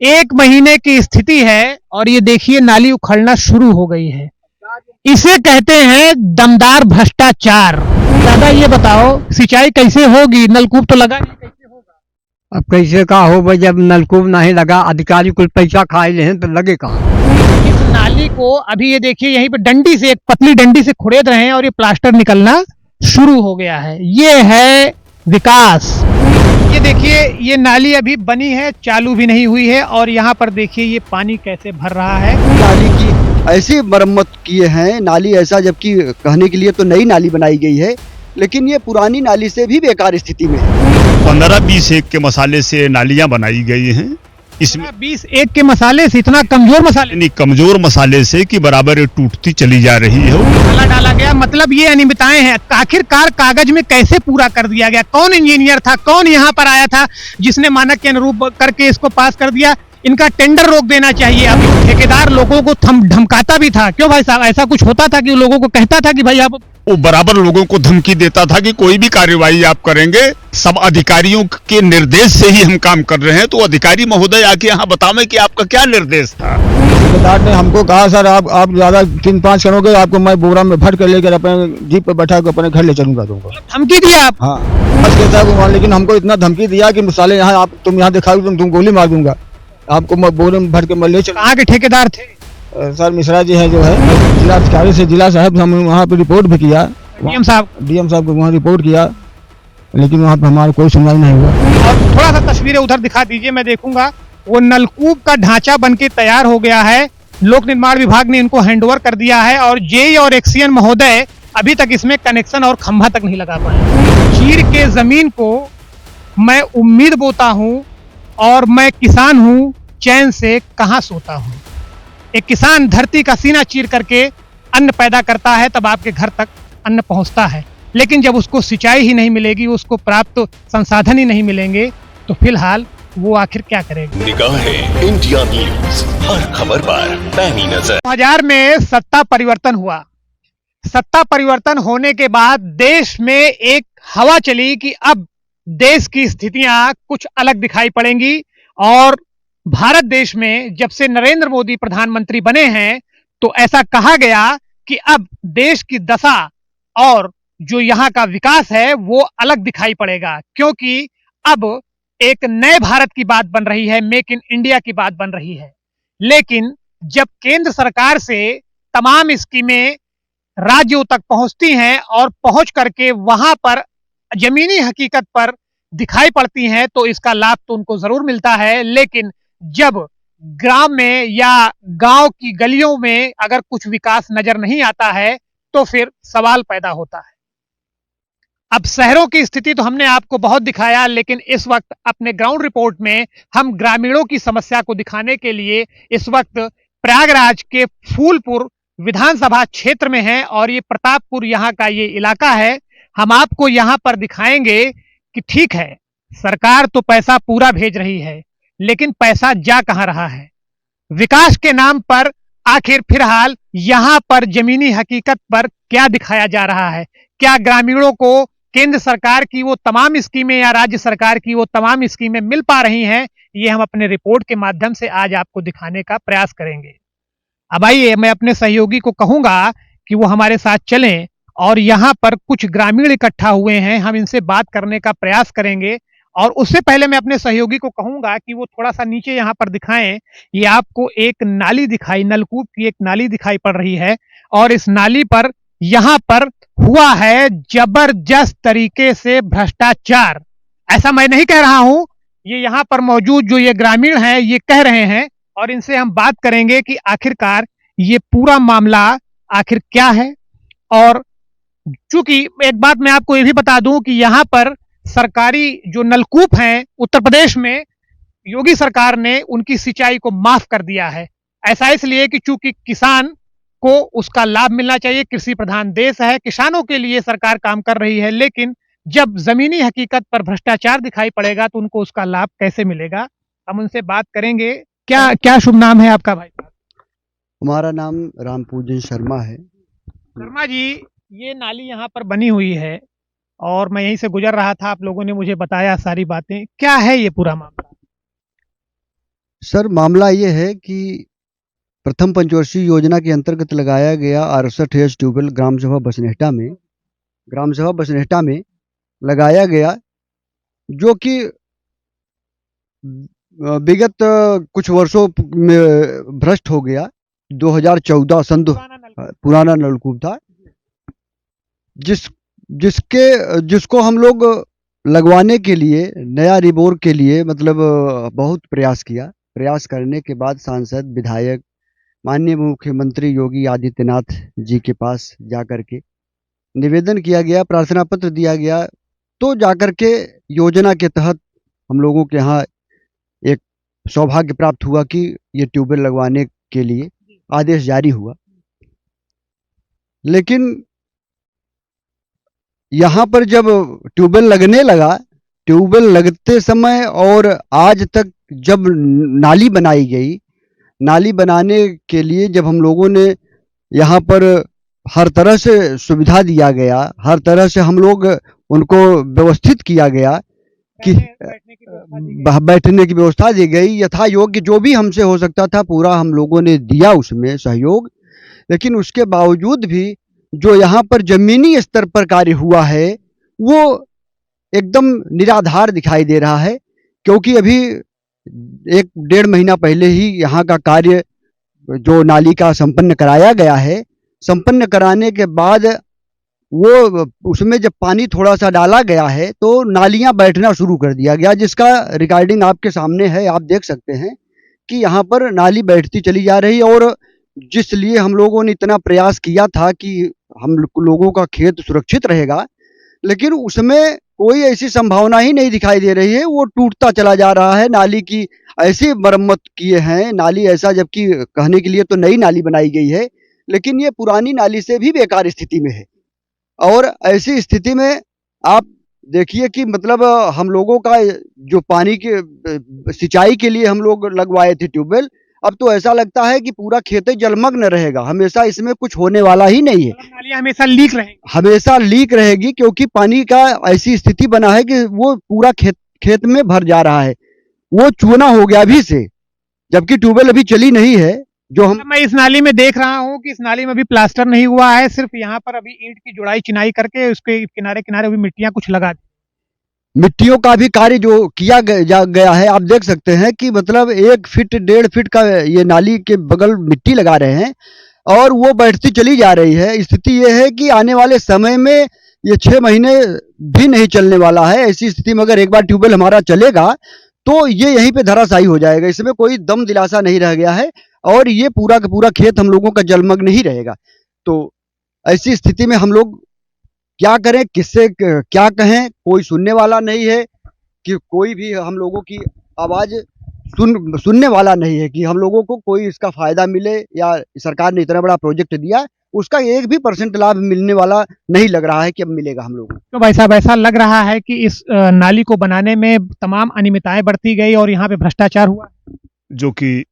एक महीने की स्थिति है और ये देखिए नाली उखड़ना शुरू हो गई है। इसे कहते हैं दमदार भ्रष्टाचार। दादा ये बताओ सिंचाई कैसे होगी, नलकूप तो लगा नहीं, कैसे होगा? अब कैसे का हो भाई, जब नलकूप नहीं लगा, अधिकारी कुछ पैसा खा ले तो लगे कहाँ। इस नाली को अभी ये देखिए यहीं पे डंडी से, एक पतली डंडी से खुरेद रहे हैं और ये प्लास्टर निकलना शुरू हो गया है। ये है विकास। ये देखिए ये नाली अभी बनी है, चालू भी नहीं हुई है और यहाँ पर देखिए ये पानी कैसे भर रहा है। नाली की ऐसी मरम्मत किए हैं, नाली ऐसा, जबकि कहने के लिए तो नई नाली बनाई गई है, लेकिन ये पुरानी नाली से भी बेकार स्थिति में है। 15-20 एक के मसाले से नालियां बनाई गई हैं। इसमें 20 एक के मसाले से, इतना कमजोर मसाले, यानी कमजोर मसाले से कि बराबर ये टूटती चली जा रही है। मसाला डाला गया, मतलब ये अनियमितताएं हैं। आखिरकार कागज में कैसे पूरा कर दिया गया? कौन इंजीनियर था, कौन यहाँ पर आया था जिसने मानक के अनुरूप करके इसको पास कर दिया? इनका टेंडर रोक देना चाहिए। अब ठेकेदार लोगों को धमकाता भी था, क्यों भाई साहब? ऐसा कुछ होता था कि लोगों को कहता था कि भाई आप, वो बराबर लोगों को धमकी देता था कि कोई भी कार्यवाही आप करेंगे, सब अधिकारियों के निर्देश से ही हम काम कर रहे हैं। तो अधिकारी महोदय आके यहाँ बतावें कि आपका क्या निर्देश था। ठेकेदार ने हमको कहा सर आप ज्यादा 3-5 करोगे, आपको मैं बोरा में भर कर लेकर अपने जीप पे बैठा कर अपने घर ले चलूंगा तुमको। धमकी दिया आप? हाँ बस के साहब, लेकिन हमको इतना धमकी दिया कि साले यहाँ आप तुम यहाँ दिखाओगे तुम गोली मार दूंगा, आपको मैं बोरे में भर के मैं ले चल। कहाँ के ठेकेदार थे? सर मिश्रा जी है जो है जिला अधिकारी से, जिला साहब हम वहाँ पे रिपोर्ट भी किया, डीएम साहब को वहाँ रिपोर्ट किया, लेकिन वहाँ पे हमारा कोई सुनवाई नहीं हुआ। और थोड़ा सा तस्वीरें उधर दिखा दीजिए, मैं देखूंगा। वो नलकूप का ढांचा बनके तैयार हो गया है, लोक निर्माण विभाग ने इनको हैंडओवर कर दिया है और जेई और एक्सीएन महोदय अभी तक इसमें कनेक्शन और खंभा तक नहीं लगा पाए। चीर के जमीन को मैं उम्मीद बोता हूं और मैं किसान हूं, चैन से कहां सोता हूं। एक किसान धरती का सीना चीर करके अन्न पैदा करता है, तब आपके घर तक अन्न पहुंचता है। लेकिन जब उसको सिंचाई ही नहीं मिलेगी, उसको प्राप्त संसाधन ही नहीं मिलेंगे, तो फिलहाल वो आखिर क्या करेगा? निगाहें इंडिया न्यूज, हर खबर पर पैनी नजर। 2000 में सत्ता परिवर्तन हुआ। सत्ता परिवर्तन होने के बाद देश में एक हवा चली कि अब देश की स्थितियां कुछ अलग दिखाई पड़ेंगी और भारत देश में जब से नरेंद्र मोदी प्रधानमंत्री बने हैं तो ऐसा कहा गया कि अब देश की दशा और जो यहाँ का विकास है वो अलग दिखाई पड़ेगा, क्योंकि अब एक नए भारत की बात बन रही है, मेक इन इंडिया की बात बन रही है। लेकिन जब केंद्र सरकार से तमाम स्कीमें राज्यों तक पहुंचती हैं और पहुंच करके वहां पर जमीनी हकीकत पर दिखाई पड़ती हैं तो इसका लाभ तो उनको जरूर मिलता है, लेकिन जब ग्राम में या गांव की गलियों में अगर कुछ विकास नजर नहीं आता है तो फिर सवाल पैदा होता है। अब शहरों की स्थिति तो हमने आपको बहुत दिखाया, लेकिन इस वक्त अपने ग्राउंड रिपोर्ट में हम ग्रामीणों की समस्या को दिखाने के लिए इस वक्त प्रयागराज के फूलपुर विधानसभा क्षेत्र में हैं और ये प्रतापपुर यहाँ का ये इलाका है। हम आपको यहाँ पर दिखाएंगे कि ठीक है, सरकार तो पैसा पूरा भेज रही है, लेकिन पैसा जा कहां रहा है? विकास के नाम पर आखिर फिलहाल यहां पर जमीनी हकीकत पर क्या दिखाया जा रहा है? क्या ग्रामीणों को केंद्र सरकार की वो तमाम स्कीमें या राज्य सरकार की वो तमाम स्कीमें मिल पा रही हैं? ये हम अपने रिपोर्ट के माध्यम से आज आपको दिखाने का प्रयास करेंगे। अब आइए मैं अपने सहयोगी को कहूंगा कि वो हमारे साथ चलें और यहाँ पर कुछ ग्रामीण इकट्ठा हुए हैं, हम इनसे बात करने का प्रयास करेंगे। और उससे पहले मैं अपने सहयोगी को कहूंगा कि वो थोड़ा सा नीचे यहाँ पर दिखाएं। ये आपको एक नाली दिखाई, नलकूप की एक नाली दिखाई पड़ रही है और इस नाली पर यहाँ पर हुआ है जबरदस्त तरीके से भ्रष्टाचार। ऐसा मैं नहीं कह रहा हूं, ये यहाँ पर मौजूद जो ये ग्रामीण हैं ये कह रहे हैं और इनसे हम बात करेंगे कि आखिरकार ये पूरा मामला आखिर क्या है। और चूंकि एक बात मैं आपको ये भी बता दूं कि यहाँ पर सरकारी जो नलकूप हैं उत्तर प्रदेश में योगी सरकार ने उनकी सिंचाई को माफ कर दिया है। ऐसा इसलिए कि चूंकि किसान को उसका लाभ मिलना चाहिए, कृषि प्रधान देश है, किसानों के लिए सरकार काम कर रही है, लेकिन जब जमीनी हकीकत पर भ्रष्टाचार दिखाई पड़ेगा तो उनको उसका लाभ कैसे मिलेगा, हम उनसे बात करेंगे। क्या क्या शुभ नाम है आपका भाई? हमारा नाम रामपूजन शर्मा है। शर्मा जी, ये नाली यहाँ पर बनी हुई है और मैं यहीं से गुजर रहा था, आप लोगों ने मुझे बताया सारी बातें। क्या है ये पूरा मामला? सर मामला ये है कि प्रथम पंचवर्षीय योजना के अंतर्गत लगाया गया 68 ट्यूबवेल ग्राम सभा बसनेहटा में लगाया गया, जो कि विगत कुछ वर्षों में भ्रष्ट हो गया। 2014 पुराना नलकूप था, जिसको हम लोग लगवाने के लिए, नया रिबोर के लिए मतलब बहुत प्रयास किया। प्रयास करने के बाद सांसद, विधायक, माननीय मुख्यमंत्री योगी आदित्यनाथ जी के पास जाकर के निवेदन किया गया, प्रार्थना पत्र दिया गया, तो जाकर के योजना के तहत हम लोगों के यहाँ एक सौभाग्य प्राप्त हुआ कि ये ट्यूबवेल लगवाने के लिए आदेश जारी हुआ। लेकिन यहाँ पर जब ट्यूबवेल लगने लगा, ट्यूबवेल लगते समय और आज तक जब नाली बनाई गई, नाली बनाने के लिए जब हम लोगों ने यहाँ पर हर तरह से सुविधा दिया गया, हर तरह से हम लोग उनको व्यवस्थित किया गया कि बैठने की व्यवस्था दी गई, यथा योग्य जो भी हमसे हो सकता था पूरा हम लोगों ने दिया उसमें सहयोग। लेकिन उसके बावजूद भी जो यहाँ पर जमीनी स्तर पर कार्य हुआ है वो एकदम निराधार दिखाई दे रहा है, क्योंकि अभी 1-1.5 महीना पहले ही यहाँ का कार्य जो नाली का संपन्न कराया गया है, संपन्न कराने के बाद वो उसमें जब पानी थोड़ा सा डाला गया है तो नालियां बैठना शुरू कर दिया गया, जिसका रिकॉर्डिंग आपके सामने है। आप देख सकते हैं कि यहाँ पर नाली बैठती चली जा रही, और जिस लिए हम लोगों ने इतना प्रयास किया था कि हम लोगों का खेत सुरक्षित रहेगा, लेकिन उसमें कोई ऐसी संभावना ही नहीं दिखाई दे रही है। वो टूटता चला जा रहा है। नाली की ऐसी मरम्मत किए हैं, नाली ऐसा, जबकि कहने के लिए तो नई नाली बनाई गई है, लेकिन ये पुरानी नाली से भी बेकार स्थिति में है। और ऐसी स्थिति में आप देखिए कि मतलब हम लोगों का जो पानी के सिंचाई के लिए हम लोग लगवाए थे ट्यूबवेल, अब तो ऐसा लगता है कि पूरा खेत जलमग्न रहेगा, हमेशा इसमें कुछ होने वाला ही नहीं है। नाली हमेशा लीक रहेगी, हमेशा लीक रहेगी, क्योंकि पानी का ऐसी स्थिति बना है कि वो पूरा खेत में भर जा रहा है। वो चूना हो गया अभी से, जबकि ट्यूबवेल अभी चली नहीं है। जो हम मैं इस नाली में देख रहा हूँ कि इस नाली में अभी प्लास्टर नहीं हुआ है, सिर्फ यहाँ पर अभी ईंट की जुड़ाई चिनाई करके उसके किनारे किनारे अभी मिट्टियां कुछ लगा दी। मिट्टियों का भी कार्य जो किया गया है, आप देख सकते हैं कि मतलब 1 फीट 1.5 फीट का ये नाली के बगल मिट्टी लगा रहे हैं और वो बैठती चली जा रही है। स्थिति ये है कि आने वाले समय में ये 6 महीने भी नहीं चलने वाला है। ऐसी स्थिति में अगर एक बार ट्यूबवेल हमारा चलेगा तो ये यहीं पे धराशायी हो जाएगा, इसमें कोई दम दिलासा नहीं रह गया है, और ये पूरा का पूरा खेत हम लोगों का जलमग्न ही रहेगा। तो ऐसी स्थिति में हम लोग क्या करें, किससे क्या कहें, कोई सुनने वाला नहीं है, कि कोई भी हम लोगों की आवाज सुनने वाला नहीं है कि हम लोगों को कोई इसका फायदा मिले, या सरकार ने इतना बड़ा प्रोजेक्ट दिया उसका 1% लाभ मिलने वाला नहीं लग रहा है कि अब मिलेगा हम लोगों को। तो भाई साहब, ऐसा लग रहा है कि इस नाली को बनाने में तमाम अनियमितताएं बढ़ती गई और यहाँ पे भ्रष्टाचार हुआ, जो कि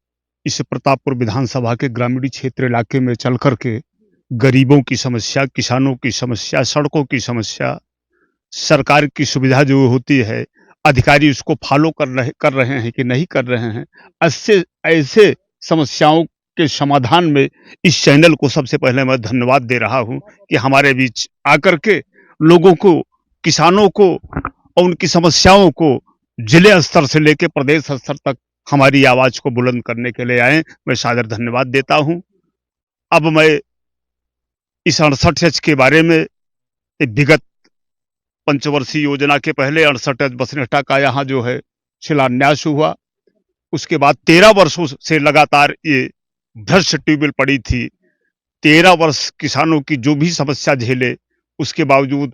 इस प्रतापपुर विधानसभा के ग्रामीण क्षेत्र इलाके में चल करके गरीबों की समस्या, किसानों की समस्या, सड़कों की समस्या, सरकार की सुविधा जो होती है, अधिकारी उसको फॉलो कर रहे हैं कि नहीं कर रहे हैं। ऐसे समस्याओं के समाधान में इस चैनल को सबसे पहले मैं धन्यवाद दे रहा हूं कि हमारे बीच आकर के लोगों को, किसानों को और उनकी समस्याओं को जिले स्तर से लेकर प्रदेश स्तर तक हमारी आवाज को बुलंद करने के लिए आए। मैं सादर धन्यवाद देता हूं। अब मैं इस 68H के बारे में, विगत पंचवर्षीय योजना के पहले 68H बसनेहटा का यहाँ जो है शिलान्यास हुआ, उसके बाद 13 वर्षों से लगातार ये भ्रष्ट ट्यूबवेल पड़ी थी। 13 वर्ष किसानों की जो भी समस्या झेले, उसके बावजूद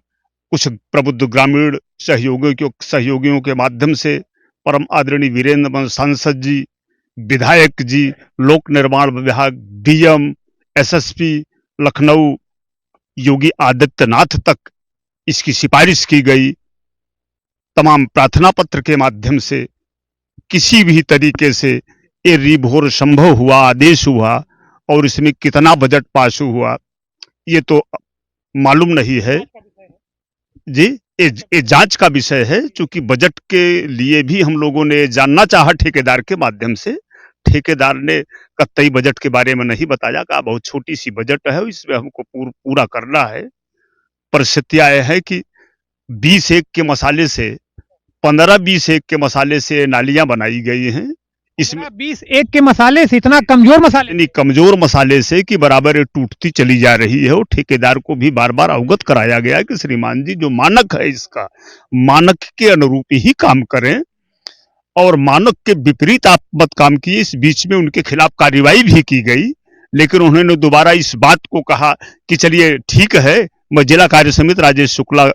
कुछ प्रबुद्ध ग्रामीण सहयोगियों के माध्यम से परम आदरणीय वीरेंद्र सांसद जी, विधायक जी, लोक निर्माण विभाग, डीएम, एसएसपी लखनऊ, योगी आदित्यनाथ तक इसकी सिफारिश की गई। तमाम प्रार्थना पत्र के माध्यम से किसी भी तरीके से ये रिबोर संभव हुआ, आदेश हुआ, और इसमें कितना बजट पास हुआ ये तो मालूम नहीं है जी। ये जांच का विषय है, चूंकि बजट के लिए भी हम लोगों ने जानना चाहा ठेकेदार के माध्यम से, ठेकेदार ने कतई बजट के बारे में नहीं बताया, कहा बहुत छोटी सी बजट है, इसमें हमको पूरा करना है। परिस्थितियां यह है कि 20 एक के मसाले से 15-20 एक के मसाले से नालियां बनाई गई हैं। इसमें 20 एक के मसाले से, इतना कमजोर मसाले, इतनी कमजोर मसाले से कि बराबर ये टूटती चली जा रही है। और ठेकेदार को भी बार बार अवगत कराया गया कि श्रीमान जी जो मानक है इसका, मानक के अनुरूप ही काम करें, और मानक के विपरीत आप मत काम किए। इस बीच में उनके खिलाफ कार्रवाई भी की गई, लेकिन उन्होंने दोबारा इस बात को कहा कि चलिए ठीक है, मैं जिला कार्य समिति राजेश शुक्ला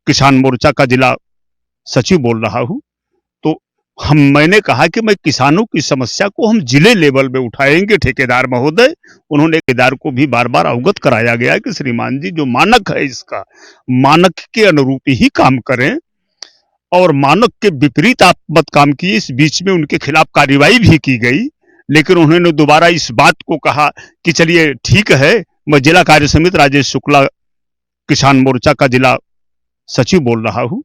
किसान मोर्चा का जिला सचिव बोल रहा हूं। तो मैंने कहा कि मैं किसानों की समस्या को हम जिले लेवल में उठाएंगे ठेकेदार महोदय। उन्होंने ठेकेदार को भी बार बार अवगत कराया गया कि श्रीमान जी जो मानक है इसका, मानक के अनुरूप ही काम करें, और मानक के विपरीत आप मत काम किए। इस बीच में उनके खिलाफ कार्रवाई भी की गई, लेकिन उन्होंने दोबारा इस बात को कहा कि चलिए ठीक है, मैं जिला कार्य समिति राजेश शुक्ला किसान मोर्चा का जिला सचिव बोल रहा हूं।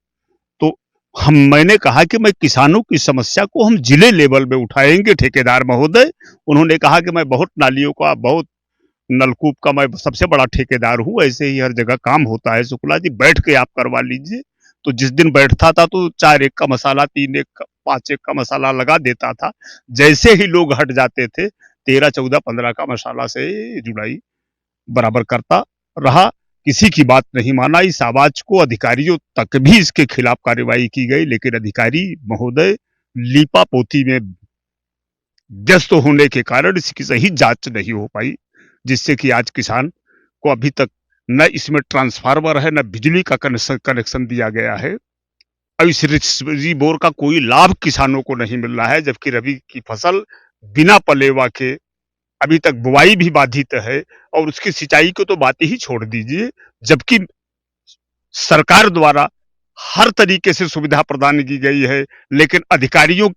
तो मैंने कहा कि मैं किसानों की समस्या को हम जिले लेवल में उठाएंगे ठेकेदार महोदय। उन्होंने कहा कि मैं बहुत नालियों का, बहुत नलकूप का मैं सबसे बड़ा ठेकेदार हूं, ऐसे ही हर जगह काम होता है शुक्ला जी, बैठ के आप करवा लीजिए। तो जिस दिन बैठता था तो 4 एक का मसाला, 3 एक का, 5 एक का मसाला लगा देता था। जैसे ही लोग हट जाते थे 13, 14, 15 का मसाला से जुड़ाई बराबर करता रहा, किसी की बात नहीं माना। इस आवाज को अधिकारियों तक भी इसके खिलाफ कार्रवाई की गई, लेकिन अधिकारी महोदय लीपा पोती में व्यस्त होने के कारण इसकी सही जांच नहीं हो पाई, जिससे कि आज किसान को अभी तक न इसमें ट्रांसफार्मर है, न बिजली का कनेक्शन दिया गया है। अब इस रिबोर का कोई लाभ किसानों को नहीं मिल रहा है, जबकि रबी की फसल बिना पलेवा के अभी तक बुआई भी बाधित है, और उसकी सिंचाई को तो बात ही छोड़ दीजिए। जबकि सरकार द्वारा हर तरीके से सुविधा प्रदान की गई है, लेकिन अधिकारियों,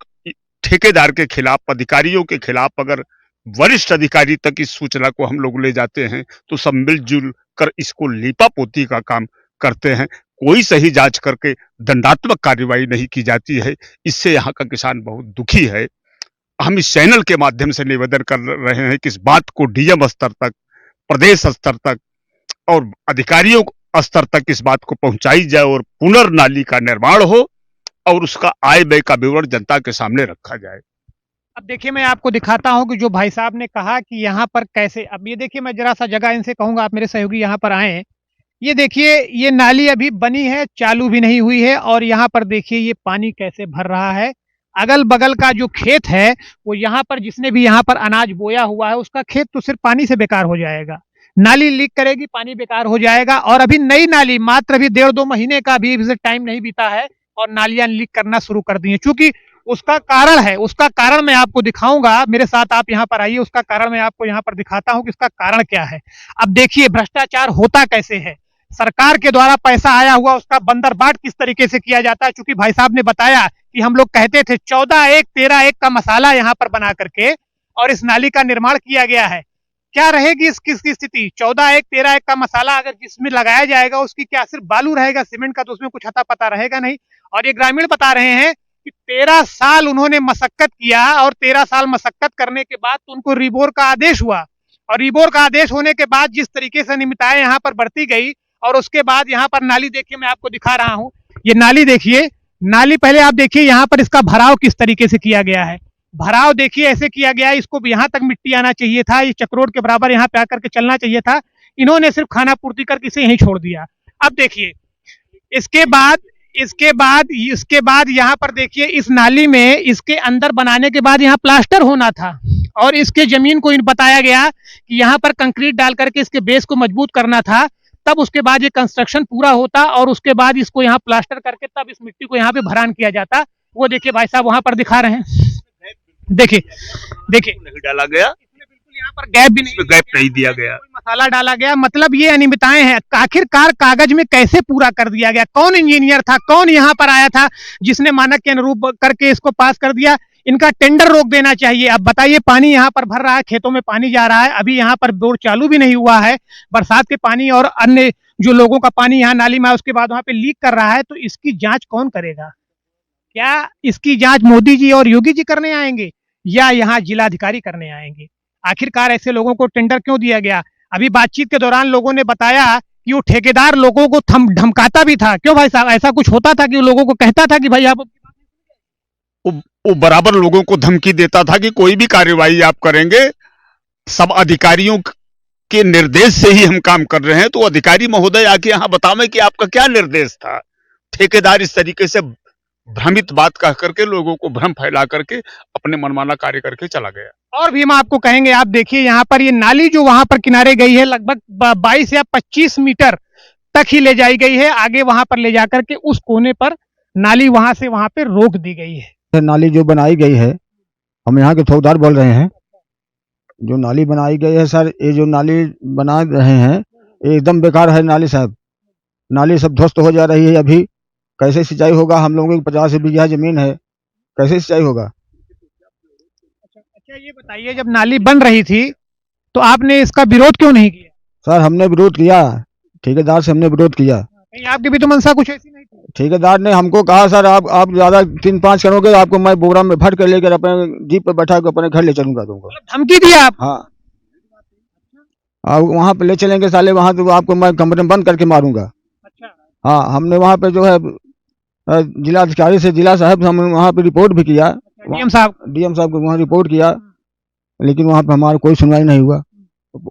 ठेकेदार के खिलाफ, अधिकारियों के खिलाफ अगर वरिष्ठ अधिकारी तक इस सूचना को हम लोग ले जाते हैं तो सब मिलजुल कर इसको लीपापोती का काम करते हैं। कोई सही जांच करके दंडात्मक कार्रवाई नहीं की जाती है। इससे यहाँ का किसान बहुत दुखी है। हम इस चैनल के माध्यम से निवेदन कर रहे हैं कि इस बात को डीएम स्तर तक, प्रदेश स्तर तक और अधिकारियों स्तर तक इस बात को पहुंचाई जाए और पुनर्नाली का निर्माण हो और उसका आय व्यय का विवरण जनता के सामने रखा जाए। अब देखिए मैं आपको दिखाता हूं कि जो भाई साहब ने कहा कि यहाँ पर कैसे, अब ये देखिए मैं जरा सा जगह इनसे कहूंगा, आप मेरे सहयोगी यहाँ पर आए। ये देखिए ये नाली अभी बनी है, चालू भी नहीं हुई है, और यहाँ पर देखिए ये पानी कैसे भर रहा है। अगल बगल का जो खेत है वो यहाँ पर, जिसने भी यहाँ पर अनाज बोया हुआ है उसका खेत तो सिर्फ पानी से बेकार हो जाएगा। नाली लीक करेगी, पानी बेकार हो जाएगा, और अभी नई नाली मात्र अभी 1.5-2 महीने का भी टाइम नहीं बीता है और नालियां लीक करना शुरू कर दी है। चूंकि उसका कारण है, उसका कारण मैं आपको दिखाऊंगा, मेरे साथ आप यहाँ पर आइए, उसका कारण मैं आपको यहाँ पर दिखाता हूँ कि इसका कारण क्या है। अब देखिए भ्रष्टाचार होता कैसे है, सरकार के द्वारा पैसा आया हुआ उसका बंदरबाट किस तरीके से किया जाता है। चूंकि भाई साहब ने बताया कि हम लोग कहते थे 14 एक 13 एक का मसाला यहाँ पर बना करके और इस नाली का निर्माण किया गया है। क्या रहेगी इसकी स्थिति? 14 एक 13 एक का मसाला अगर जिसमें लगाया जाएगा उसकी क्या सिर्फ बालू रहेगा, सीमेंट का तो उसमें कुछ अता पता रहेगा नहीं। और ये ग्रामीण बता रहे हैं कि 13 साल उन्होंने मशक्कत किया, और 13 साल मशक्कत करने के बाद तो उनको रिबोर का आदेश हुआ, और रिबोर का आदेश होने के बाद जिस तरीके से अनियमितताएं यहाँ पर बढ़ती गई, और उसके बाद यहाँ पर नाली देखिए, मैं आपको दिखा रहा हूँ, ये नाली देखिए, नाली पहले आप देखिए यहाँ पर इसका भराव किस तरीके से किया गया है। भराव देखिए ऐसे किया गया है, इसको यहाँ तक मिट्टी आना चाहिए था, ये चक्रोड के बराबर यहाँ पे आकर के चलना चाहिए था, इन्होंने सिर्फ खाना पूर्ति करके इसे यहीं छोड़ दिया। अब देखिए इसके बाद यहाँ पर देखिए इस नाली में इसके अंदर बनाने के बाद यहाँ प्लास्टर होना था, और इसके जमीन को बताया गया कि यहाँ पर कंक्रीट डाल करके इसके बेस को मजबूत करना था, तब उसके बाद ये कंस्ट्रक्शन पूरा होता और उसके बाद इसको यहाँ प्लास्टर करके तब इस मिट्टी को यहाँ पे भरान किया जाता। वो देखिए भाई साहब वहां पर दिखा रहे हैं, देखिए नहीं डाला गया, बिल्कुल यहाँ पर गैप भी नहीं, गैप नहीं दिया गया, मसाला डाला गया। मतलब ये अनियमितताएं हैं। आखिरकार कागज में कैसे पूरा कर दिया गया? कौन इंजीनियर था, कौन यहाँ पर आया था जिसने मानक के अनुरूप करके इसको पास कर दिया? इनका टेंडर रोक देना चाहिए। अब बताइए, पानी यहाँ पर भर रहा है, खेतों में पानी जा रहा है, अभी यहाँ पर बोर चालू भी नहीं हुआ है, बरसात के पानी और अन्य जो लोगों का पानी यहाँ नाली में उसके बाद वहां पे लीक कर रहा है, तो इसकी जांच कौन करेगा? क्या इसकी जांच मोदी जी और योगी जी करने आएंगे, या यहाँ जिलाधिकारी करने आएंगे? आखिरकार ऐसे लोगों को टेंडर क्यों दिया गया? अभी बातचीत के दौरान लोगों ने बताया कि वो ठेकेदार लोगों को धमकाता भी था। क्यों भाई साहब, ऐसा कुछ होता था कि वो लोगों को कहता था कि भाई आप वो बराबर लोगों को धमकी देता था कि कोई भी कार्यवाही आप करेंगे, सब अधिकारियों के निर्देश से ही हम काम कर रहे हैं। तो अधिकारी महोदय आके यहाँ बतावें कि आपका क्या निर्देश था। ठेकेदार इस तरीके से भ्रमित बात कह करके लोगों को भ्रम फैला करके अपने मनमाना कार्य करके चला गया। और भी हम आपको कहेंगे, आप देखिए यहाँ पर ये नाली जो वहां पर किनारे गई है लगभग 22 या 25 मीटर तक ही ले जाई गई है। आगे वहां पर ले जाकर के उस कोने पर नाली वहां से वहां पे रोक दी गई है। नाली जो बनाई गई है, हम यहाँ के ठेकेदार बोल रहे हैं, जो नाली बनाई गई है सर, ये जो नाली बना रहे हैं ये एकदम बेकार है नाली साहब। नाली सब ध्वस्त हो जा रही है। अभी कैसे सिंचाई होगा? हम लोगों की 50 बीघा जमीन है, कैसे सिंचाई होगा? अच्छा ये बताइए, जब नाली बन रही थी तो आपने इसका विरोध क्यों नहीं किया? सर हमने विरोध किया, ठेकेदार से हमने विरोध किया। कहीं आपकी भी तो मंशा कुछ ऐसी नहीं थी? ठेकेदार ने हमको कहा सर आप ज्यादा 3-5 करोगे आपको मैं बोरा में भर कर लेकर अपने जीप पे बैठा के अपने घर ले चलूंगा तुमको। मतलब धमकी दिया आप? हाँ, अब वहाँ पे ले चलेंगे साले, वहाँ तो आपको मैं कमरे में बंद करके मारूंगा। अच्छा। हाँ, हमने वहाँ पे जो है जिलाधिकारी से, जिला साहब हम वहाँ पे रिपोर्ट भी किया, डीएम साहब को वहाँ रिपोर्ट किया, लेकिन वहाँ पे हमारा कोई सुनवाई नहीं हुआ।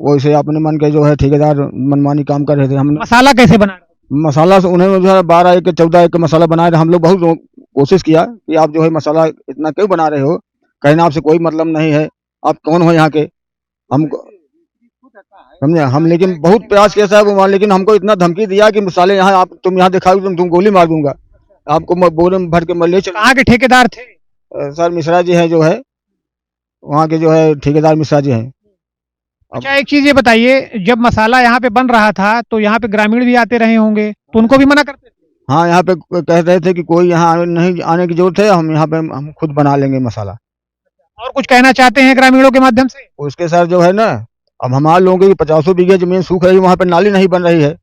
वैसे अपने मन के जो है ठेकेदार मनमानी काम कर रहे थे। हम मसाला कैसे बना? मसाला से उन्हें जो है 12 एक 14 एक मसाला बनाए थे। हम लोग बहुत कोशिश किया कि आप जो है मसाला इतना क्यों बना रहे हो, कहना आपसे कोई मतलब नहीं है, आप कौन हो यहाँ के, हमको समझे हम। लेकिन बहुत प्रयास किया साहब, लेकिन हमको इतना धमकी दिया कि मसाले यहाँ आप तुम यहाँ दिखाओगे तुम गोली मार दूंगा, आपको मैं बोरे में भर के मैं ले चल। कहाँ के ठेकेदार थे? सर मिश्रा जी है, जो है वहाँ के जो है ठेकेदार मिश्रा जी हैं। अच्छा एक चीज ये बताइए, जब मसाला यहाँ पे बन रहा था तो यहाँ पे ग्रामीण भी आते रहे होंगे, तो उनको भी मना करते थे? हाँ, यहाँ पे कह रहे थे कि कोई यहाँ नहीं आने की जरूरत है, हम यहाँ पे हम खुद बना लेंगे मसाला। और कुछ कहना चाहते हैं ग्रामीणों के माध्यम से? उसके सर जो है ना, अब हमारे लोगों की 50 बीघे जमीन सूख रही है, वहाँ पे नाली नहीं बन रही है,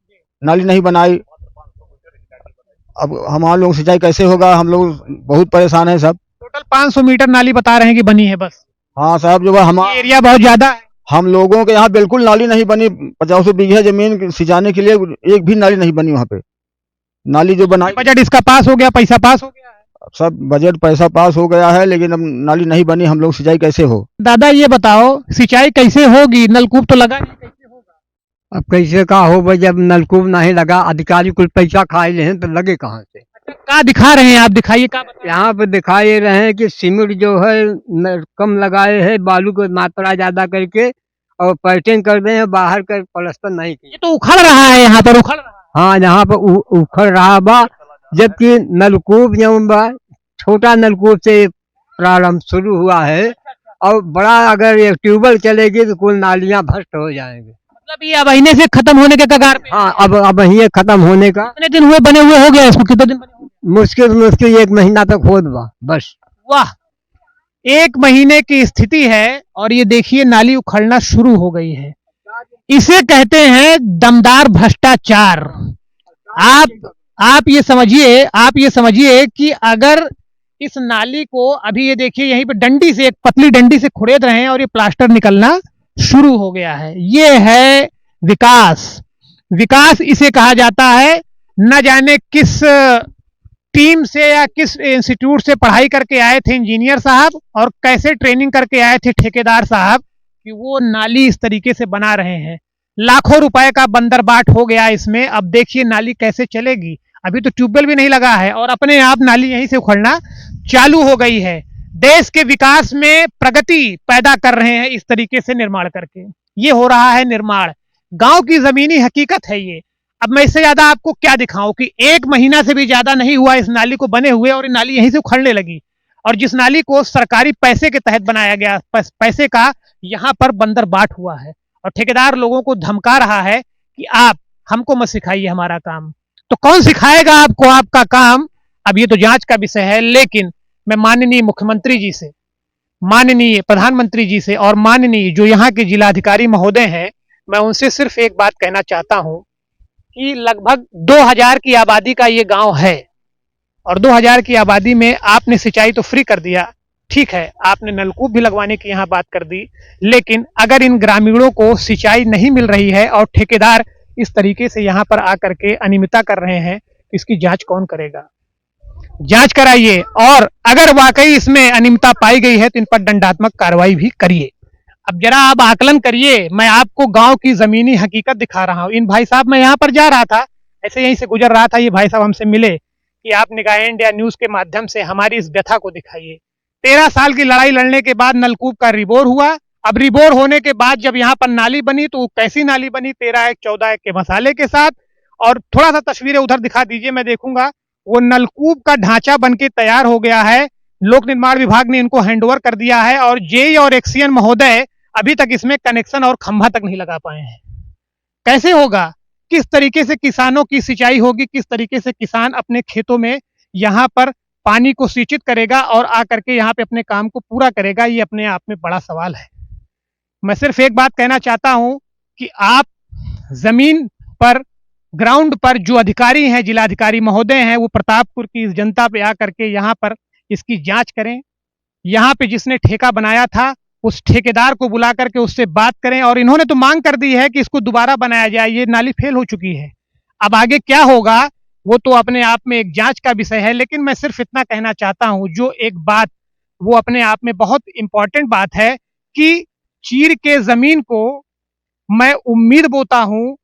नाली नहीं बनाई, अब हमारे लोग सिंचाई कैसे होगा? हम लोग बहुत परेशान है सब। टोटल 500 मीटर नाली बता रहे हैं कि बनी है बस? हाँ साहब, जो है हमारा एरिया बहुत ज्यादा है। हम लोगों के यहाँ बिल्कुल नाली नहीं बनी। 50 बीघे जमीन सिंचाने के लिए एक भी नाली नहीं बनी वहाँ पे। नाली जो बनाई, बजट इसका पास हो गया, पैसा पास हो गया है, सब बजट पैसा पास हो गया है, लेकिन अब नाली नहीं बनी, हम लोग सिंचाई कैसे हो? दादा ये बताओ सिंचाई कैसे होगी? नलकूप तो लगा नहीं, कैसे होगा? अब कैसे का हो भाई, जब नलकूप नहीं लगा, अधिकारी कुल पैसा खा ले हैं तो लगे कहाँ से? क्या दिखा रहे हैं आप? दिखाइए क्या बता यहाँ पे दिखाई रहे हैं कि सीमेंट जो है कम लगाए हैं, बालू की मात्रा ज्यादा करके, और पैटर्न कर रहे हैं, बाहर कर प्लास्टर नहीं किया। ये तो उखड़ रहा है, यहाँ पर उखड़ रहा है। हाँ, यहाँ पे उखड़ रहा बा, जबकि नलकूप जो बा छोटा नलकूप से प्रारंभ शुरू हुआ है, और बड़ा अगर ये ट्यूबवेल चलेगी तो कुल नालियां भ्रष्ट हो जाएंगे। मतलब ये अब महीने से खत्म होने के कगार पे? हाँ, अब ये खत्म होने का। कितने दिन हुए बने हुए? हो गया इसको कितने दिन बने हुए? मुश्किल 1 महीना तक हो बा बस। वाह, 1 महीने की स्थिति है और ये देखिए नाली उखड़ना शुरू हो गई है। इसे कहते हैं दमदार भ्रष्टाचार। आप ये समझिए कि अगर इस नाली को अभी ये देखिए यहीं पे डंडी से, एक पतली डंडी से खुरेद रहे हैं और ये प्लास्टर निकलना शुरू हो गया है। ये है विकास इसे कहा जाता है। न जाने किस टीम से या किस इंस्टीट्यूट से पढ़ाई करके आए थे इंजीनियर साहब, और कैसे ट्रेनिंग करके आए थे ठेकेदार साहब, कि वो नाली इस तरीके से बना रहे हैं। लाखों रुपए का बंदरबाट हो गया इसमें। अब देखिए नाली कैसे चलेगी। अभी तो ट्यूबवेल भी नहीं लगा है और अपने आप नाली यहीं से उखड़ना चालू हो गई है। देश के विकास में प्रगति पैदा कर रहे हैं इस तरीके से निर्माण करके। ये हो रहा है निर्माण, गांव की जमीनी हकीकत है ये। अब मैं इससे ज्यादा आपको क्या दिखाऊं कि 1 महीना से भी ज्यादा नहीं हुआ इस नाली को बने हुए और ये नाली यहीं से उखड़ने लगी। और जिस नाली को सरकारी पैसे के तहत बनाया गया, पैसे का यहाँ पर बंदरबाट हुआ है, और ठेकेदार लोगों को धमका रहा है कि आप हमको मत सिखाइए हमारा काम। तो कौन सिखाएगा आपको आपका काम? अब ये तो जांच का विषय है। लेकिन मैं माननीय मुख्यमंत्री जी से, माननीय प्रधानमंत्री जी से और माननीय जो यहाँ के जिलाधिकारी महोदय हैं, मैं उनसे सिर्फ एक बात कहना चाहता हूं कि लगभग 2000 की आबादी का ये गांव है, और 2000 की आबादी में आपने सिंचाई तो फ्री कर दिया, ठीक है, आपने नलकूप भी लगवाने की यहाँ बात कर दी, लेकिन अगर इन ग्रामीणों को सिंचाई नहीं मिल रही है और ठेकेदार इस तरीके से यहाँ पर आकर के अनियमितता कर रहे हैं, इसकी जांच कौन करेगा? जांच कराइए, और अगर वाकई इसमें अनियमितता पाई गई है तो इन पर दंडात्मक कार्रवाई भी करिए। अब जरा आप आकलन करिए, मैं आपको गांव की जमीनी हकीकत दिखा रहा हूं। इन भाई साहब, मैं यहाँ पर जा रहा था, ऐसे यहीं से गुजर रहा था, ये भाई साहब हमसे मिले कि आप निगाहें इंडिया न्यूज के माध्यम से हमारी इस व्यथा को दिखाइए। 13 साल की लड़ाई लड़ने के बाद नलकूप का रिबोर हुआ। अब रिबोर होने के बाद जब यहाँ पर नाली बनी तो कैसी नाली बनी? 13-14 के मसाले के साथ। और थोड़ा सा तस्वीरें उधर दिखा दीजिए, मैं देखूंगा। वो नलकूप का ढांचा बनके तैयार हो गया है, लोक निर्माण विभाग ने इनको हैंडओवर कर दिया है, और जेई और एक्सीएन महोदय अभी तक इसमें कनेक्शन और खंभा तक नहीं लगा पाए हैं। कैसे होगा? किस तरीके से किसानों की सिंचाई होगी? किस तरीके से किसान अपने खेतों में यहाँ पर पानी को सिंचित करेगा और आकर के यहाँ पे अपने काम को पूरा करेगा? ये अपने आप में बड़ा सवाल है। मैं सिर्फ एक बात कहना चाहता हूं कि आप जमीन पर, ग्राउंड पर जो अधिकारी हैं, जिलाधिकारी महोदय हैं, वो प्रतापपुर की इस जनता पे आकर के यहाँ पर इसकी जांच करें। यहाँ पे जिसने ठेका बनाया था उस ठेकेदार को बुला करके उससे बात करें, और इन्होंने तो मांग कर दी है कि इसको दोबारा बनाया जाए। ये नाली फेल हो चुकी है, अब आगे क्या होगा वो तो अपने आप में एक जांच का विषय है। लेकिन मैं सिर्फ इतना कहना चाहता हूं, जो एक बात वो अपने आप में बहुत इंपॉर्टेंट बात है कि चीर के जमीन को मैं उम्मीद बोता हूं,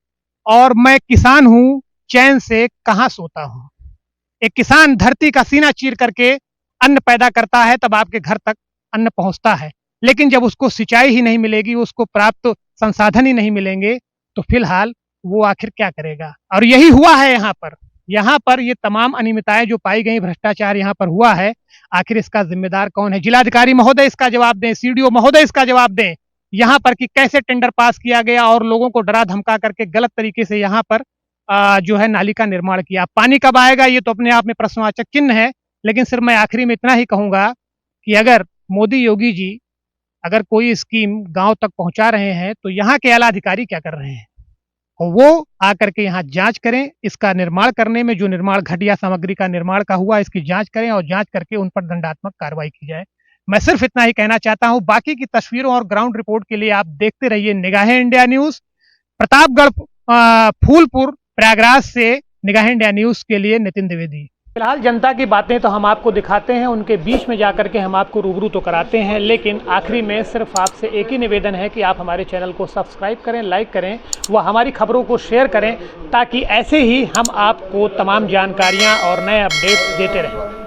और मैं किसान हूं, चैन से कहां सोता हूं। एक किसान धरती का सीना चीर करके अन्न पैदा करता है, तब आपके घर तक अन्न पहुंचता है। लेकिन जब उसको सिंचाई ही नहीं मिलेगी, उसको प्राप्त संसाधन ही नहीं मिलेंगे, तो फिलहाल वो आखिर क्या करेगा? और यही हुआ है यहाँ पर ये तमाम अनियमितताएं जो पाई गई, भ्रष्टाचार यहाँ पर हुआ है, आखिर इसका जिम्मेदार कौन है? जिलाधिकारी महोदय इसका जवाब दें, सीडीओ महोदय इसका जवाब दें, यहाँ पर कि कैसे टेंडर पास किया गया और लोगों को डरा धमका करके गलत तरीके से यहाँ पर जो है नाली का निर्माण किया। पानी कब आएगा ये तो अपने आप में प्रश्नवाचक चिन्ह है। लेकिन सिर्फ मैं आखिरी में इतना ही कहूंगा कि अगर मोदी योगी जी अगर कोई स्कीम गांव तक पहुंचा रहे हैं तो यहाँ के आला अधिकारी क्या कर रहे हैं, वो आकर के यहाँ जांच करें। इसका निर्माण करने में जो निर्माण घटिया सामग्री का निर्माण का हुआ, इसकी जांच करें और जांच करके उन पर दंडात्मक कार्रवाई की जाए। मैं सिर्फ इतना ही कहना चाहता हूं। बाकी की तस्वीरों और ग्राउंड रिपोर्ट के लिए आप देखते रहिए निगाहें इंडिया न्यूज। प्रतापगढ़, फूलपुर, प्रयागराज से निगाहें इंडिया न्यूज के लिए नितिन द्विवेदी। फिलहाल जनता की बातें तो हम आपको दिखाते हैं, उनके बीच में जाकर के हम आपको रूबरू तो कराते हैं, लेकिन आखिरी में सिर्फ आपसे एक ही निवेदन है कि आप हमारे चैनल को सब्सक्राइब करें, लाइक करें, व हमारी खबरों को शेयर करें, ताकि ऐसे ही हम आपको तमाम जानकारियां और नए अपडेट्स देते रहें।